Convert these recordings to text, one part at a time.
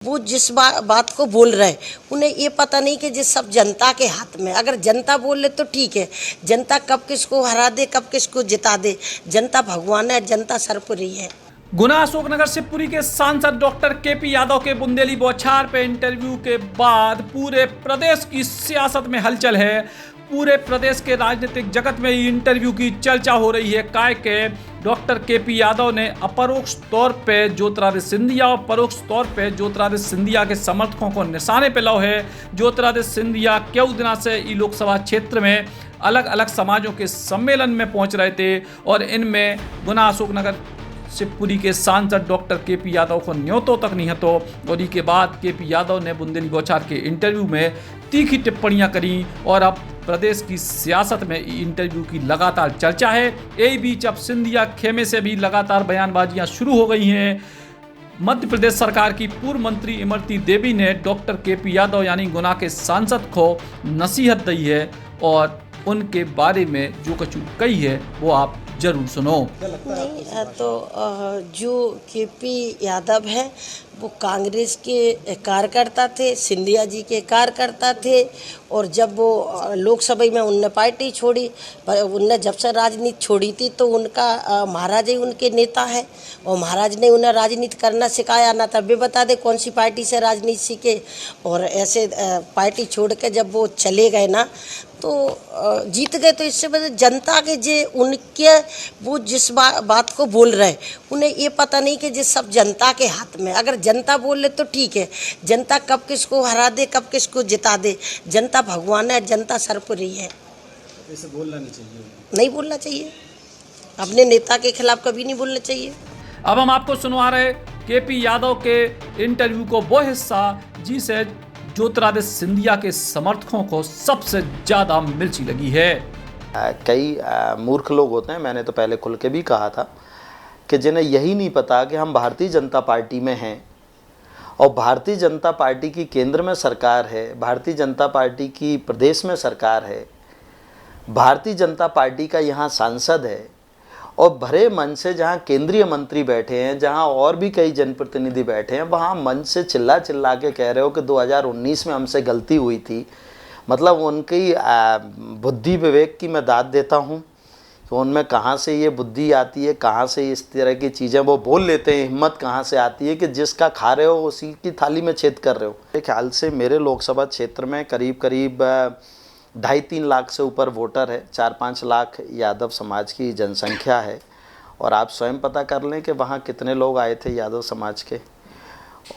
वो जिस बात को बोल रहे उन्हें ये पता नहीं कि जिस सब जनता के हाथ में, अगर जनता बोल ले तो ठीक है। जनता कब किसको हरा दे, कब किसको जिता दे, जनता भगवान है, जनता सर्वोपरि है। गुना अशोकनगर शिवपुरी के सांसद डॉक्टर केपी यादव के बुंदेली बौछार पे इंटरव्यू के बाद पूरे प्रदेश की सियासत में हलचल है। पूरे प्रदेश के राजनीतिक जगत में इंटरव्यू की चर्चा हो रही है। काय के डॉक्टर केपी यादव ने अपरोक्ष तौर पे ज्योतिरादित्य सिंधिया और परोक्ष तौर पे ज्योतिरादित्य सिंधिया के समर्थकों को निशाने पे लाओ है। ज्योतिरादित्य सिंधिया क्यों दिना से ई लोकसभा क्षेत्र में अलग अलग समाजों के सम्मेलन में पहुंच रहे थे और इनमें गुना अशोकनगर शिवपुरी के सांसद डॉक्टर केपी यादव को न्योतो तक नहीं हतो। और के बाद केपी यादव ने बुंदेली बौछार के इंटरव्यू में तीखी टिप्पणियां करी और अब प्रदेश की सियासत में इंटरव्यू की लगातार चर्चा है। यही बीच अब सिंधिया खेमे से भी लगातार बयानबाजियां शुरू हो गई हैं। मध्य प्रदेश सरकार की पूर्व मंत्री इमरती देवी ने डॉक्टर केपी यादव यानी गुना के सांसद को नसीहत दी है और उनके बारे में जो कुछ कही है वो आप जरूर सुनो। नहीं तो जो केपी यादव है वो कांग्रेस के कार्यकर्ता थे, सिंधिया जी के कार्यकर्ता थे। और जब वो लोकसभा में उनने पार्टी छोड़ी, उनने जब से राजनीति छोड़ी थी तो उनका महाराज ही उनके नेता है और महाराज ने उन्हें राजनीति करना सिखाया ना। तब भी बता दे कौन सी पार्टी से राजनीति सीखे। और ऐसे पार्टी छोड़ के जब वो चले गए ना तो जीत गए। तो इससे वजह जनता के जे उनके वो जिस बात को बोल रहे उन्हें ये पता नहीं कि जिस सब जनता के हाथ में, अगर जनता बोल ले तो ठीक है। जनता कब किसको हरा दे, कब किसको जिता दे, जनता भगवान है, जनता सर्वोपरि है। ऐसे बोलना नहीं चाहिए, नहीं बोलना चाहिए, अपने नेता के खिलाफ कभी नहीं बोलना चाहिए। अब हम आपको सुनवा रहे केपी यादव के इंटरव्यू को वो हिस्सा जिसे ज्योतिरादित्य सिंधिया के समर्थकों को सबसे ज्यादा मिर्ची लगी है। कई मूर्ख लोग होते हैं, मैंने तो पहले खुल के भी कहा था कि जिन्हें यही नहीं पता कि हम भारतीय जनता पार्टी में हैं और भारतीय जनता पार्टी की केंद्र में सरकार है, भारतीय जनता पार्टी की प्रदेश में सरकार है, भारतीय जनता पार्टी का यहाँ सांसद है और भरे मन से जहाँ केंद्रीय मंत्री बैठे हैं, जहाँ और भी कई जनप्रतिनिधि बैठे हैं, वहाँ मन से चिल्ला चिल्ला के कह रहे हो कि 2019 में हमसे गलती हुई थी। मतलब उनकी बुद्धि विवेक की मैं दाद देता हूँ कि उनमें कहाँ से ये बुद्धि आती है, कहाँ से इस तरह की चीज़ें वो बोल लेते हैं, हिम्मत कहाँ से आती है कि जिसका खा रहे हो उसी की थाली में छेद कर रहे हो। मेरे ख्याल से मेरे लोकसभा क्षेत्र में करीब 2.5-3 लाख से ऊपर वोटर है, 4-5 लाख यादव समाज की जनसंख्या है। और आप स्वयं पता कर लें कि वहाँ कितने लोग आए थे यादव समाज के।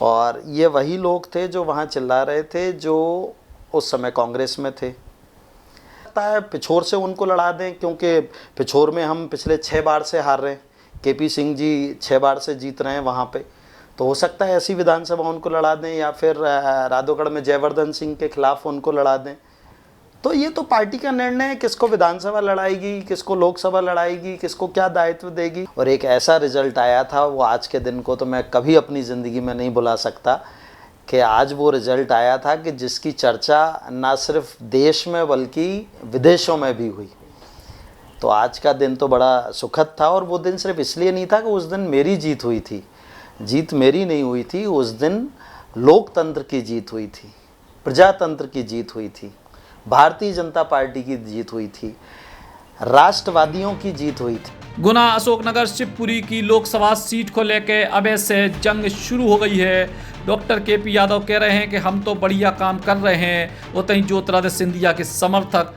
और ये वही लोग थे जो वहाँ चिल्ला रहे थे जो उस समय कांग्रेस में थे। लगता है पिछोर से उनको लड़ा दें, क्योंकि पिछोर में हम पिछले 6 बार से हार रहे हैं, केपी सिंह जी 6 बार से जीत रहे हैं वहाँ पे। तो हो सकता है ऐसी विधानसभा उनको लड़ा दें या फिर राधोगढ़ में जयवर्धन सिंह के खिलाफ उनको लड़ा दें। तो ये तो पार्टी का निर्णय है, किसको विधानसभा लड़ाएगी, किसको लोकसभा लड़ाएगी, किसको क्या दायित्व देगी। और एक ऐसा रिजल्ट आया था, वो आज के दिन को तो मैं कभी अपनी ज़िंदगी में नहीं भुला सकता कि आज वो रिजल्ट आया था कि जिसकी चर्चा ना सिर्फ देश में बल्कि विदेशों में भी हुई। तो आज का दिन तो बड़ा सुखद था। और वो दिन सिर्फ इसलिए नहीं था कि उस दिन मेरी जीत हुई थी, जीत मेरी नहीं हुई थी, उस दिन लोकतंत्र की जीत हुई थी, प्रजातंत्र की जीत हुई थी, भारतीय जनता पार्टी की जीत हुई थी, राष्ट्रवादियों की जीत हुई थी। गुना अशोकनगर शिवपुरी की लोकसभा सीट को लेकर अब से जंग शुरू हो गई है। डॉक्टर केपी यादव कह रहे हैं कि हम तो बढ़िया काम कर रहे हैं। वहीं ज्योतिरादित्य सिंधिया के समर्थक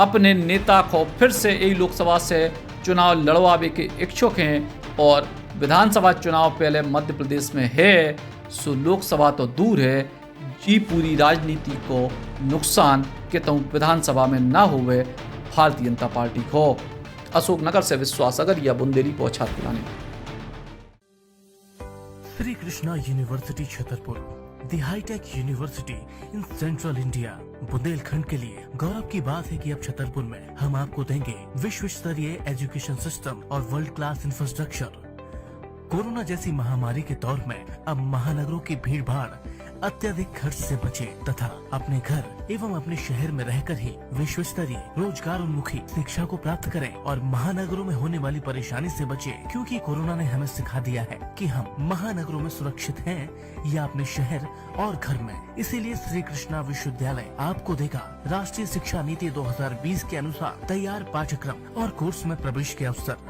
अपने नेता को फिर से यही लोकसभा से चुनाव लड़वावे के इच्छुक हैं। और विधानसभा चुनाव पहले मध्य प्रदेश में है, सो लोकसभा तो दूर है। जी पूरी राजनीति को नुकसान कितों विधानसभा में ना हुए भारतीय जनता पार्टी को। अशोकनगर से विश्वास अगरिया, बुंदेली बौछार पिलाने। Shri Krishna university Chhatarpur, the hi-tech university in central India. Bundelkhand के लिए गौरव की बात है कि अब छतरपुर में हम आपको देंगे विश्व स्तरीय एजुकेशन सिस्टम और वर्ल्ड क्लास इंफ्रास्ट्रक्चर। कोरोना जैसी महामारी के दौर में अब महानगरों की भीड़ भाड़ अत्यधिक खर्च से बचें तथा अपने घर एवं अपने शहर में रहकर ही विश्व स्तरीय रोजगार उन्मुखी शिक्षा को प्राप्त करें और महानगरों में होने वाली परेशानी से बचें, क्योंकि कोरोना ने हमें सिखा दिया है कि हम महानगरों में सुरक्षित हैं या अपने शहर और घर में। इसीलिए श्री कृष्णा विश्वविद्यालय आपको देगा राष्ट्रीय शिक्षा नीति 2020 के अनुसार तैयार पाठ्यक्रम और कोर्स में प्रवेश के अवसर।